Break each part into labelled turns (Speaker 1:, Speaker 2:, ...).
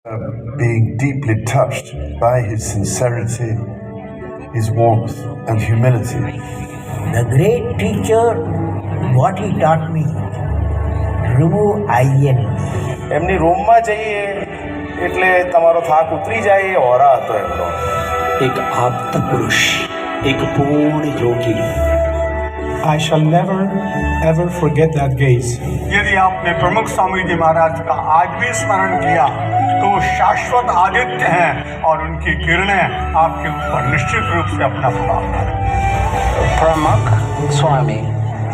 Speaker 1: being deeply touched by his sincerity, his warmth and humility.
Speaker 2: The great teacher, what he taught me, remove IN.
Speaker 3: એમની રૂમમાં જઈએ એટલે તમારો થાક ઉતરી જાય એ ઓરા હતો એમનો.
Speaker 4: एक आप्त पुरुष, एक पूर्ण योगी.
Speaker 5: I shall never ever forget that gaze.
Speaker 6: यदि आपने प्रमुख स्वामी जी महाराज का आज भी स्मरण किया तो वो शाश्वत आदित्य हैं और उनकी किरणें आपके ऊपर निश्चित रूप से अपना प्रभाव डालेंगी.
Speaker 7: Pramukh Swami,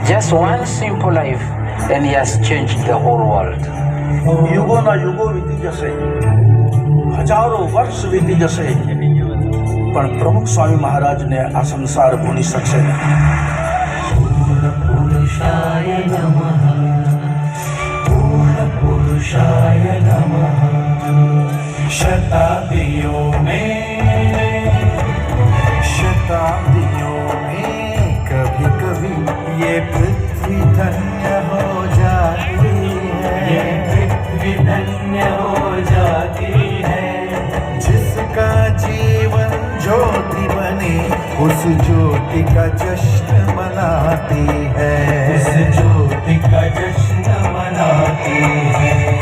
Speaker 7: just one simple life and he has changed the whole world.
Speaker 8: યુગોના યુગો વીતી જશે, હજારો વર્ષ વીતી જશે, પણ પ્રમુખ સ્વામી મહારાજને આ સંસાર ભૂલી શકશે નહીં.
Speaker 9: પુરુષાય નમઃ, પૂર્ણ પુરુષાય નમઃ. शताब्दियों में कभी कभी ये पृथ्वी धन्य हो जाती है, ये पृथ्वी धन्य हो जाती है. जिसका जीवन ज्योति बने उस ज्योति का जश्न मनाती है, उस ज्योति का जश्न मनाती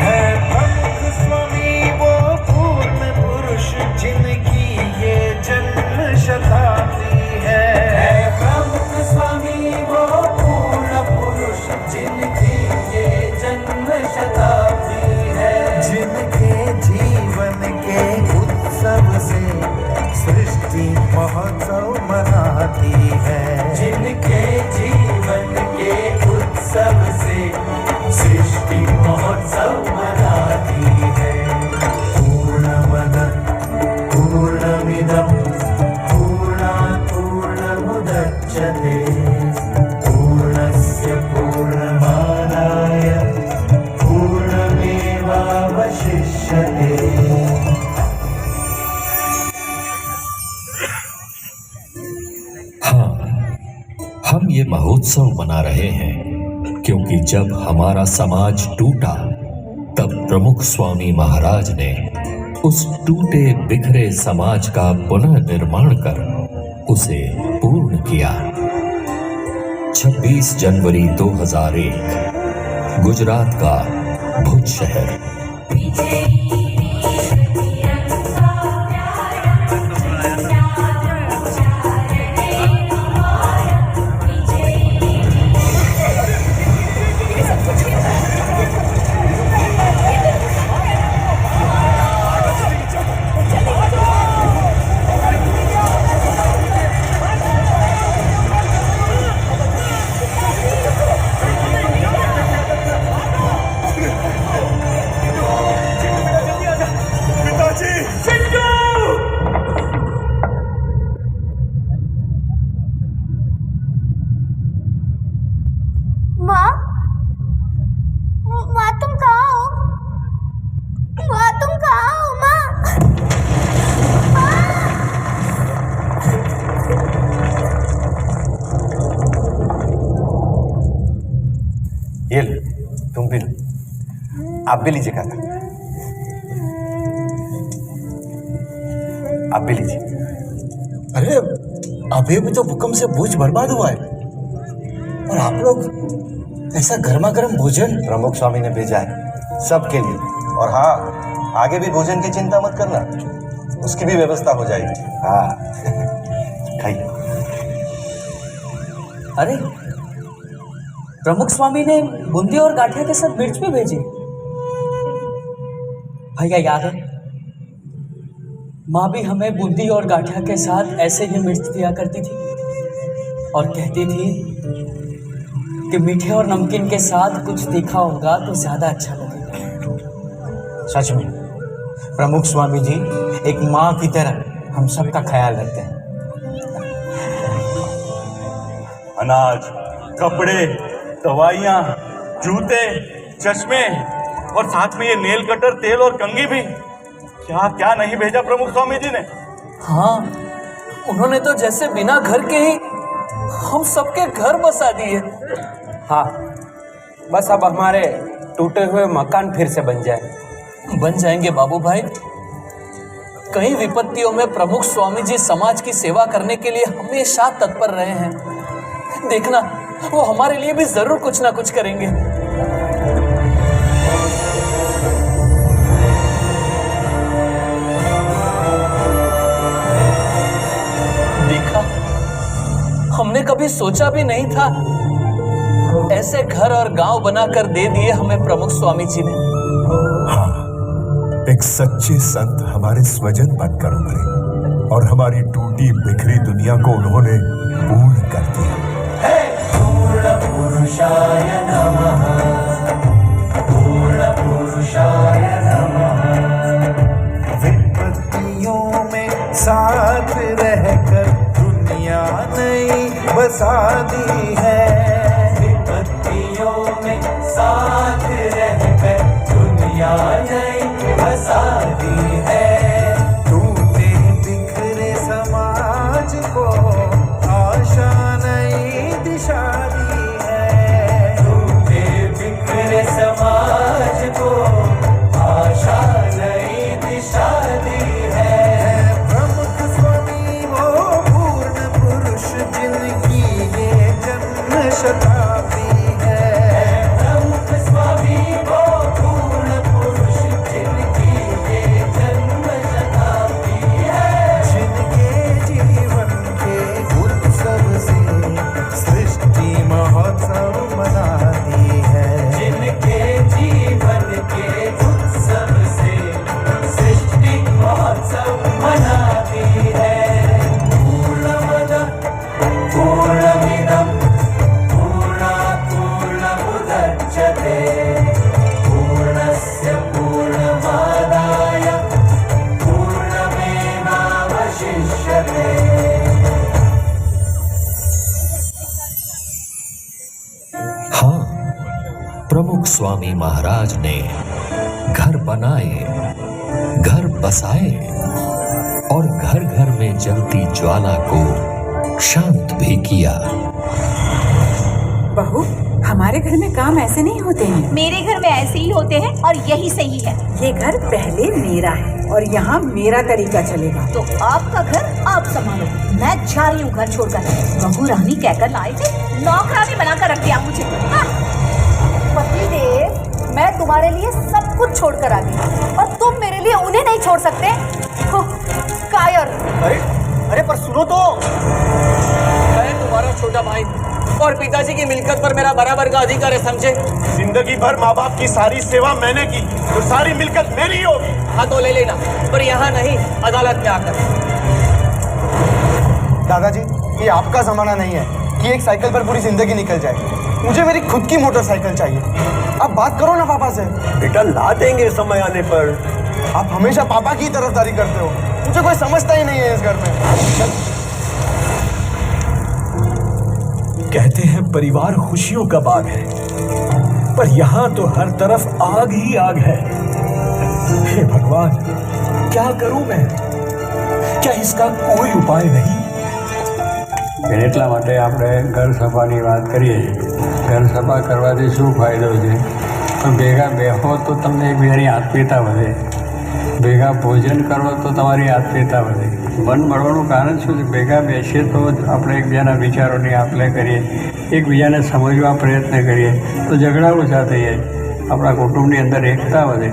Speaker 9: है. प्रमुख स्वामी वो पूर्ण पुरुष जिनकी ये जन्म शताब्दी है. प्रमुख स्वामी वो पूर्ण पुरुष जिनकी ये जन्म शताब्दी है. जिनके जीवन के उत्सव से सृष्टि महोत्सव मनाती है. जिनके जीवन के उत्सव से सृष्टि महोत्सव मनाती है. पूर्णमद पूर्णमिदं पूर्णात् पूर्णमुदच्यते पूर्णस्य पूर्णमादाय पूर्णमेवावशिष्यते.
Speaker 10: हाँ, हम ये महोत्सव मना रहे हैं क्योंकि जब हमारा समाज टूटा तब प्रमुख स्वामी महाराज ने उस टूटे बिखरे समाज का पुनः निर्माण कर उसे पूर्ण किया. 26 जनवरी 2001 गुजरात का भुज शहर.
Speaker 3: ये लो, तुम भी लो. आप भी लीजिए काका, आप भी लीजिए.
Speaker 8: अरे अभी भी तो भूकंप से भुज बर्बाद हुआ है और आप लोग ऐसा गर्मा गर्म भोजन.
Speaker 3: प्रमुख स्वामी ने भेजा है सबके लिए. और हाँ, आगे भी भोजन की चिंता मत करना, उसकी भी व्यवस्था हो जाएगी. हाँ खाइए.
Speaker 11: अरे प्रमुख स्वामी ने बूंदी और गाठिया के साथ मिर्च भी भेजी. भैया याद है, माँ भी हमें बूंदी और गाठिया के साथ ऐसे ही मिर्च दिया करती थी और कहती थी कि मीठे और नमकीन के साथ कुछ तीखा होगा तो ज्यादा अच्छा लगेगा.
Speaker 8: सच में प्रमुख स्वामी जी एक माँ की तरह हम सबका ख्याल रखते हैं.
Speaker 3: अनाज, कपड़े, दवाइयाँ, जूते, चश्मे और साथ में ये नेल कटर, तेल और कंघी भी. क्या क्या नहीं भेजा प्रमुख स्वामी जी ने.
Speaker 11: हाँ, उन्होंने तो जैसे बिना घर के ही हम सबके घर बसा दिए.
Speaker 12: हाँ, बस अब हमारे टूटे हुए मकान फिर से बन जाए.
Speaker 11: बन जाएंगे बाबू भाई। कई विपत्तियों में प्रमुख स्वामी जी समाज की सेवा करने के लिए हमेशा तत्पर रहे हैं। देखना, वो हमारे लिए भी जरूर कुछ ना कुछ करेंगे। देखा, हमने कभी सोचा भी नहीं था, ऐसे घर और गांव बनाकर दे दिए हमें प्रमुख स्वामी जी ने।
Speaker 12: हाँ, एक सच्चे संत हमारे स्वजन बनकर उभरे और हमारी टूटी बिखरी दुनिया को उन्होंने पूर्ण कर दिया।
Speaker 9: पूर्ण पुरुषाय नमः, पूर्ण पुरुषाय नमः। विपत्तियों में साथ रहकर दुनिया नई बसा दी है। विपत्तियों में साथ रहकर दुनिया नई बसा दी है। टूटे बिखरे समाज को आशा नई दिशा दी है। टूटे बिखरे समाज को आशा नई दिशा दी है। प्रमुख स्वामी वो पूर्ण पुरुष जिनकी ये जन्म शताब्दी है। प्रमुख स्वामी वो पूर्ण पुरुष जिनकी ये जन्म शताब्दी है। जिनके जीवन के उत्सव से सृष्टि महोत्सव मनाती है। जिनके जीवन के उत्सव से सृष्टि महोत्सव मनाती है। पूर्णमदः पूर्णमिदं पूर्णात् पूर्णमुदच्यते पूर्णस्य पूर्णमादाय पूर्णमेवावशिष्यते।
Speaker 10: हाँ, प्रमुख स्वामी महाराज ने घर बनाए, घर बसाए और घर घर में जलती ज्वाला को शांत भी किया।
Speaker 13: बहू, हमारे घर में काम ऐसे नहीं होते हैं।
Speaker 14: मेरे घर में ऐसे ही होते हैं और यही सही है।
Speaker 13: ये घर पहले मेरा है और यहाँ मेरा तरीका चलेगा।
Speaker 14: तो आपका घर आप संभालो, मैं जा रही हूँ घर छोड़कर। बहू रानी कहकर लाए थे, नौकरानी बनाकर रख दिया मुझे। पतिदेव, मैं तुम्हारे लिए सब कुछ छोड़कर आ गई और तुम मेरे लिए उन्हें नहीं छोड़ सकते। कायर।
Speaker 11: अरे पर सुनो तो, मैं तुम्हारा छोटा भाई और पिताजी की मिल्कियत पर मेरा बराबर का अधिकार है, समझे?
Speaker 3: जिंदगी भर माँ बाप की सारी सेवा मैंने की, तो सारी मिल्कियत मेरी होगी।
Speaker 11: हाँ तो ले लेना, पर यहाँ नहीं, अदालत में आकर।
Speaker 15: दादाजी, ये आपका जमाना नहीं है कि एक साइकिल पर पूरी जिंदगी निकल जाए। मुझे मेरी खुद की मोटरसाइकिल चाहिए। आप बात करो ना पापा से।
Speaker 16: बेटा ला देंगे समय आने पर।
Speaker 15: आप हमेशा पापा की तरफदारी करते हो, मुझे कोई समझता ही नहीं है इस घर में।
Speaker 16: कहते हैं परिवार खुशियों का बाग है, पर यहाँ तो हर तरफ आग ही आग है। हे भगवान, क्या करूं मैं? क्या इसका कोई उपाय नहीं?
Speaker 17: એટલા માટે આપણે ઘર સભાની વાત કરીએ. ઘર સભા કરવાથી શું ફાયદો છે? તો ભેગા બેહો તો તમને એકબીજાની આત્મીયતા વધે, ભેગા ભોજન કરો તો તમારી આત્મીયતા વધે. મન મળવાનું કારણ શું છે? ભેગા બેસીએ તો આપણે એકબીજાના વિચારોની આપ-લે કરીએ, એકબીજાને સમજવા પ્રયત્ન કરીએ તો ઝઘડા ઓછા થઈ જાય, આપણા કુટુંબની અંદર એકતા વધે.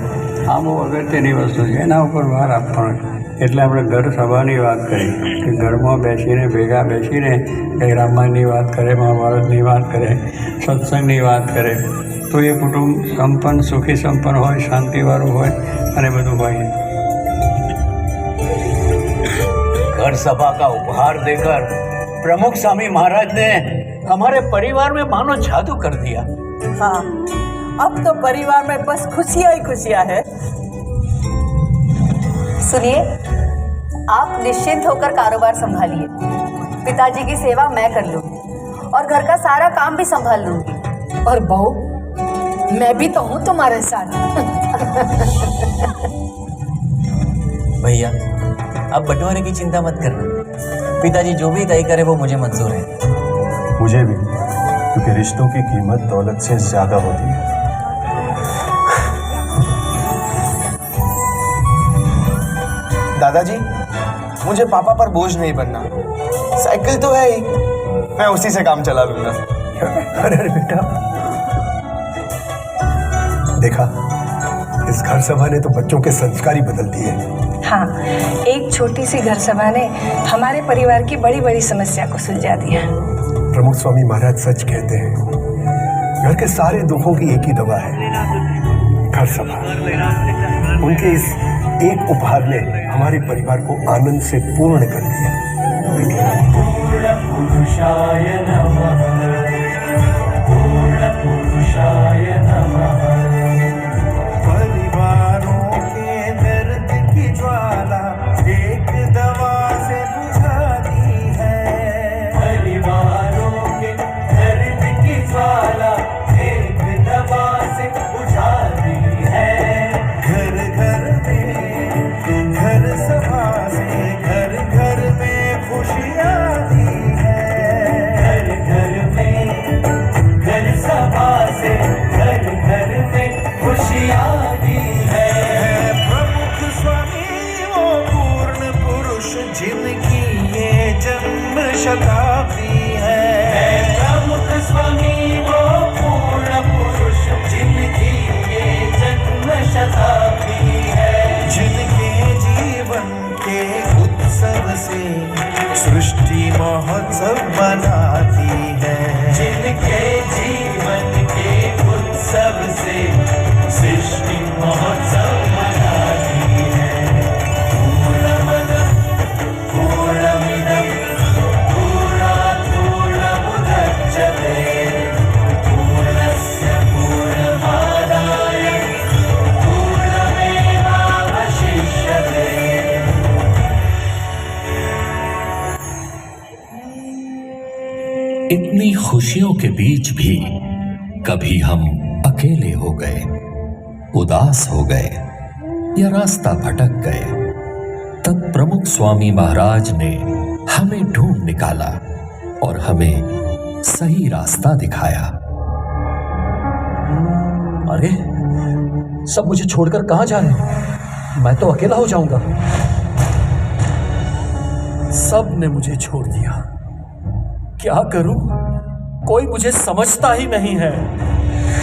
Speaker 17: આ બહુ અગત્યની વસ્તુ છે, એના ઉપર ભાર આપવાનો. એટલે આપણે ઘર સભાની વાત કરી કે ઘરમાં બેસીને ભેગા બેસીને કંઈ રામાયણની વાત કરે, મહાભારતની વાત કરે, સત્સંગની વાત કરે તો એ કુટુંબ સંપન્ન, સુખી સંપન્ન હોય, શાંતિવાળું હોય અને બધું હોય.
Speaker 4: घर सभा का उपहार देकर प्रमुख स्वामी महाराज ने हमारे परिवार में मानो जादू कर दिया.
Speaker 13: हाँ, अब तो परिवार में बस खुशियाँ ही खुशियाँ है.
Speaker 14: सुनिए, आप निश्चिंत होकर कारोबार संभालिए. पिताजी की सेवा मैं कर लूंगी और घर का सारा काम भी संभाल लूंगी.
Speaker 13: और बहू, मैं भी तो हूँ तुम्हारे साथ.
Speaker 11: भैया, आप बंटवारे की चिंता मत करना. पिताजी जो भी तय करे वो मुझे मंजूर है.
Speaker 12: मुझे भी, क्योंकि रिश्तों की कीमत दौलत से ज्यादा होती है.
Speaker 15: दादाजी, मुझे पापा पर बोझ नहीं बनना। साइकिल तो है ही, मैं उसी से काम चला लूंगा।
Speaker 12: अरे बेटा, देखा, इस घर सभा ने तो बच्चों के संस्कार ही बदल दिए।
Speaker 18: हाँ, एक छोटी सी घर सभा ने हमारे परिवार की बड़ी बड़ी समस्या को सुलझा दिया।
Speaker 12: प्रमुख स्वामी महाराज सच कहते हैं, घर के सारे दुखों की एक ही दवा है, घर सभा। उनके इस एक उपहार ने हमारे परिवार को आनंद से पूर्ण कर दिया।
Speaker 9: परिवारों के दर्द की ज्वाला एक दवा से बुझा दी है। परिवारों के दर्द की ज्वाला एक दवा से बुझा दी है। घर घर में, घर सभा से घर घर में खुशियाँ दी है। घर घर में, घर सभा से घर घर में खुशियाँ दी है। प्रमुख स्वामी वो पूर्ण पुरुष जिनकी ये जन्म शताब्दी है। प्रमुख स्वामी वो पूर्ण पुरुष जिनकी ये जन्म शताब्दी है। जिनके जीवन के उत्सव से सृष्टि महोत्सव मनाती है। जिनके जीवन के उत्सव से सृष्टि महोत्सव मनाती है। पूर्णमदः पूर्णमिदं पूर्णात् पूर्णमुदच्यते पूर्णस्य पूर्णमादाय पूर्णमेवावशिष्यते।
Speaker 10: इतनी खुशियों के बीच भी कभी हम अकेले हो गए, उदास हो गए या रास्ता भटक गए, तब प्रमुख स्वामी महाराज ने हमें ढूंढ निकाला और हमें सही रास्ता दिखाया।
Speaker 16: अरे, सब मुझे छोड़कर कहां जा रहे हैं? मैं तो अकेला हो जाऊंगा। सब ने मुझे छोड़ दिया। क्या करूं? कोई मुझे समझता ही नहीं है।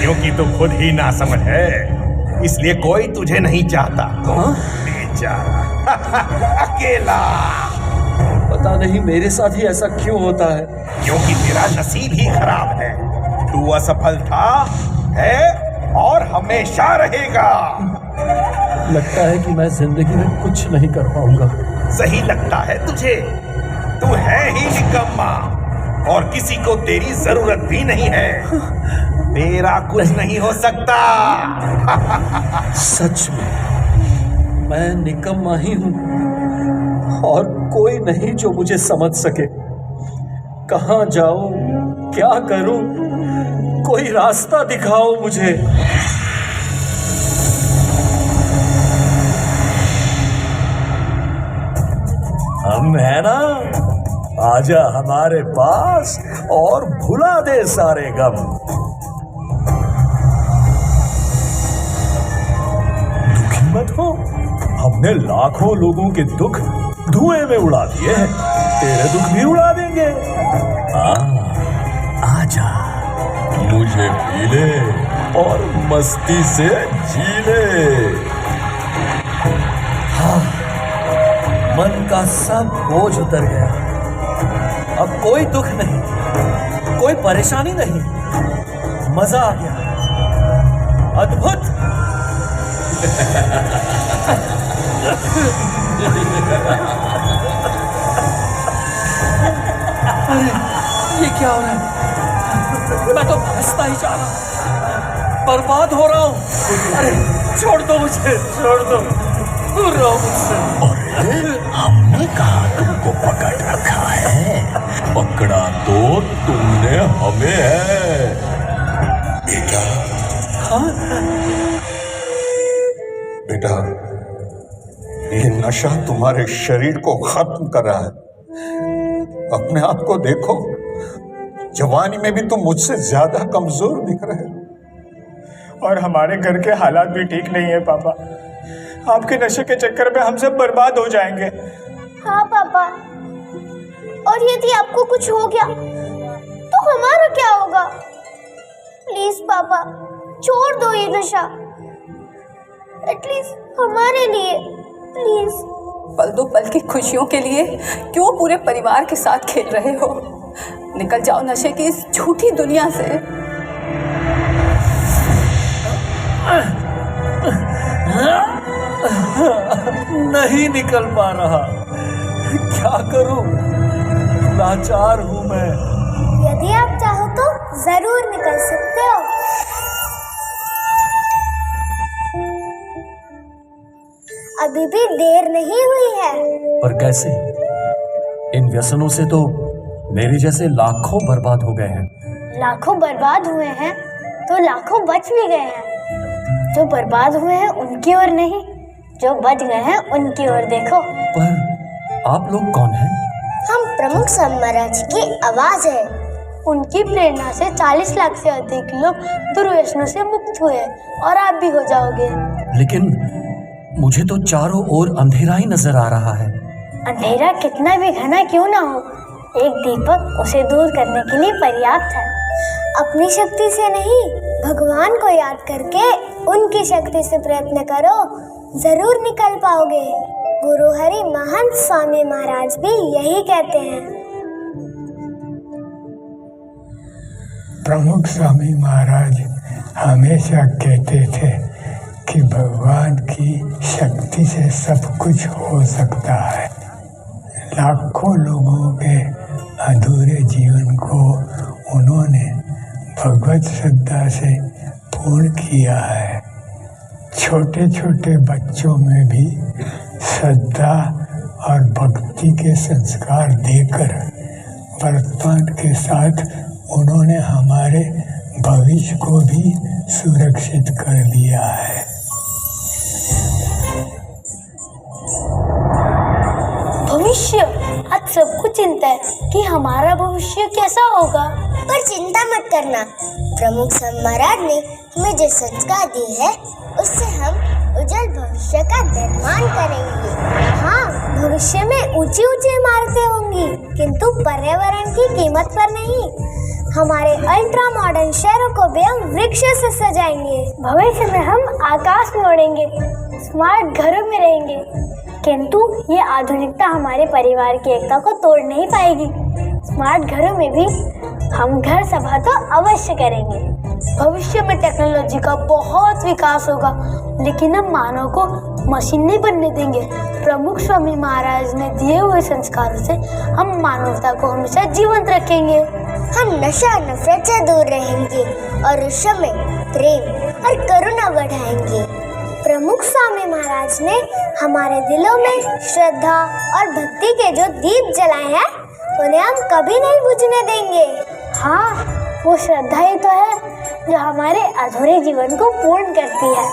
Speaker 19: क्योंकि तू खुद ही ना समझ है, इसलिए कोई तुझे नहीं चाहता। बेचारा अकेला।
Speaker 16: पता नहीं मेरे साथ ही ऐसा क्यों होता है।
Speaker 19: क्योंकि तेरा नसीब ही खराब है। तू असफल था, है और हमेशा रहेगा।
Speaker 16: लगता है कि मैं जिंदगी में कुछ नहीं कर पाऊंगा।
Speaker 19: सही लगता है तुझे? तू है ही निकम्मा और किसी को तेरी जरूरत भी नहीं है। तेरा कुछ नहीं हो सकता।
Speaker 16: सच में मैं निकम्मा ही हूं और कोई नहीं जो मुझे समझ सके। कहां जाऊं, क्या करूं? कोई रास्ता दिखाओ मुझे। हम है ना, आजा हमारे पास और भुला दे सारे गम। दुखी मत हो, हमने लाखों लोगों के दुख धुएं में उड़ा दिए हैं, तेरे दुख भी उड़ा देंगे। आजा, मुझे पी ले और मस्ती से जी ले। हाँ, मन का सब बोझ उतर गया। अब कोई दुख नहीं, कोई परेशानी नहीं, मजा आ गया। अद्भुत। अरे, ये क्या हो रहा है? मैं तो हंसता ही जा रहा हूं, बर्बाद हो रहा हूं। अरे छोड़ दो मुझे, छोड़ दो, दूर रहो मुझसे। अरे, हमने कहा तुमको पकड़ रखा है? पकड़ा तो तुमने हमें है
Speaker 12: बेटा।
Speaker 16: हाँ?
Speaker 12: बेटा, ये नशा तुम्हारे शरीर को खत्म कर रहा है। अपने आप को देखो, जवानी में भी तुम मुझसे ज्यादा कमजोर दिख रहे हो।
Speaker 20: और हमारे घर के हालात भी ठीक नहीं है पापा।
Speaker 5: आपके नशे के चक्कर में हम सब बर्बाद हो जाएंगे।
Speaker 20: हाँ पापा, और यदि आपको कुछ हो गया तो हमारा क्या होगा? प्लीज पापा, छोड़ दो ये नशा, एटलीस्ट हमारे लिए, प्लीज।
Speaker 14: पल दो पल की खुशियों के लिए क्यों पूरे परिवार के साथ खेल रहे हो? निकल जाओ नशे की इस झूठी दुनिया से।
Speaker 16: नहीं निकल पा रहा, क्या करूं? लाचार हूं मैं।
Speaker 20: यदि आप चाहो तो जरूर निकल सकते हो। अभी भी देर नहीं हुई है।
Speaker 16: पर कैसे? इन व्यसनों से तो मेरे जैसे लाखों बर्बाद हो गए हैं।
Speaker 20: लाखों बर्बाद हुए हैं तो लाखों बच भी गए हैं। जो बर्बाद हुए हैं उनकी ओर नहीं, जो बच गए हैं उनकी ओर देखो।
Speaker 16: पर आप लोग कौन हैं?
Speaker 20: हम प्रमुख स्वामी महाराज की आवाज है। उनकी प्रेरणा से 40 लाख से अधिक लोग दुर्व्यसनों से मुक्त हुए और आप भी हो जाओगे।
Speaker 16: लेकिन मुझे तो चारों ओर अंधेरा ही नजर आ रहा है।
Speaker 20: अंधेरा कितना भी घना क्यों ना हो, एक दीपक उसे दूर करने के लिए पर्याप्त है। अपनी शक्ति से नहीं, भगवान को याद करके उनकी शक्ति से प्रयत्न करो, जरूर निकल पाओगे। गुरु हरि महंत स्वामी महाराज भी यही कहते हैं।
Speaker 21: प्रमुख स्वामी महाराज हमेशा कहते थे कि भगवान की शक्ति से सब कुछ हो सकता है। लाखों लोगों के अधूरे जीवन को उन्होंने भगवत श्रद्धा से पूर्ण किया है। छोटे छोटे बच्चों में भी श्रद्धा और भक्ति के संस्कार देकर वर्तमान के साथ उन्होंने हमारे भविष्य को भी सुरक्षित कर दिया है।
Speaker 20: भविष्य, आज सबको चिंता है कि हमारा भविष्य कैसा होगा। पर चिंता मत करना, प्रमुख स्वामी महाराज ने हमें जो संस्कार दी है उससे हम उज्जवल भविष्य का निर्माण करेंगे। हाँ, भविष्य में ऊंची ऊंची इमारतें होंगी, किंतु पर्यावरण की कीमत पर नहीं। हमारे अल्ट्रा मॉडर्न शहरों को भी हम वृक्षों से सजाएंगे। भविष्य में हम आकाश में उड़ेंगे, स्मार्ट घरों में रहेंगे, किंतु ये आधुनिकता हमारे परिवार की एकता को तोड़ नहीं पाएगी। स्मार्ट घरों में भी हम घर सभा तो अवश्य करेंगे। भविष्य में टेक्नोलॉजी का बहुत विकास होगा, लेकिन हम मानव को मशीन नहीं बनने देंगे। प्रमुख स्वामी महाराज ने दिए हुए संस्कारों से हम मानवता को हमेशा जीवंत रखेंगे। हम नशा नफरत से दूर रहेंगे और उस समय प्रेम और करुणा बढ़ाएंगे। प्रमुख स्वामी महाराज ने हमारे दिलों में श्रद्धा और भक्ति के जो दीप जलाए हैं उन्हें हम कभी नहीं बुझने देंगे। हाँ, वो श्रद्धा ही तो है जो हमारे अधूरे जीवन को पूर्ण करती है।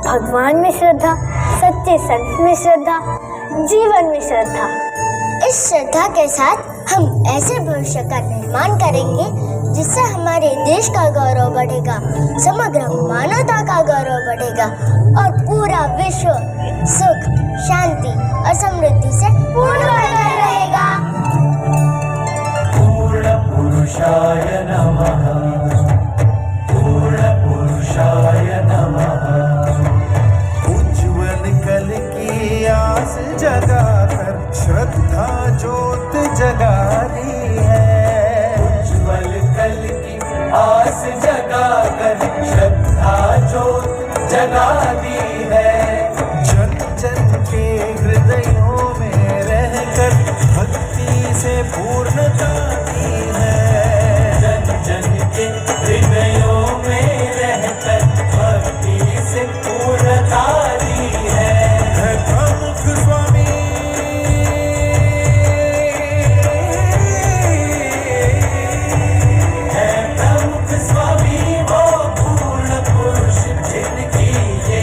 Speaker 20: भगवान में श्रद्धा, सच्चे संत में श्रद्धा, जीवन में श्रद्धा। इस श्रद्धा के साथ हम ऐसे भविष्य का निर्माण करेंगे जिससे हमारे देश का गौरव बढ़ेगा, समग्र मानवता का गौरव बढ़ेगा और पूरा विश्व सुख, शांति और समृद्धि से पूर्ण रहेगा।
Speaker 9: पूर्ण पुरुषाय नमः, पूर्ण पुरुषाय नमः। उज्ज्वल कल की आस जगाकर श्रद्धा ज्योत जगा दी है। उज्ज्वल कल की आस जगाकर श्रद्धा ज्योत जगा दी है। जन जन के हृदयों में रहकर भक्ति से पूर्णता दी है। जन जन के हृदयों में रहकर भक्ति से पूर्णता दी है। प्रमुख स्वामी है, प्रमुख स्वामी वो पूर्ण पुरुष जिनकी ये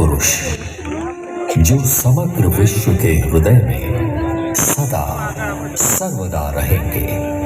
Speaker 10: पुरुष जो समग्र विश्व के हृदय में सदा सर्वदा रहेंगे।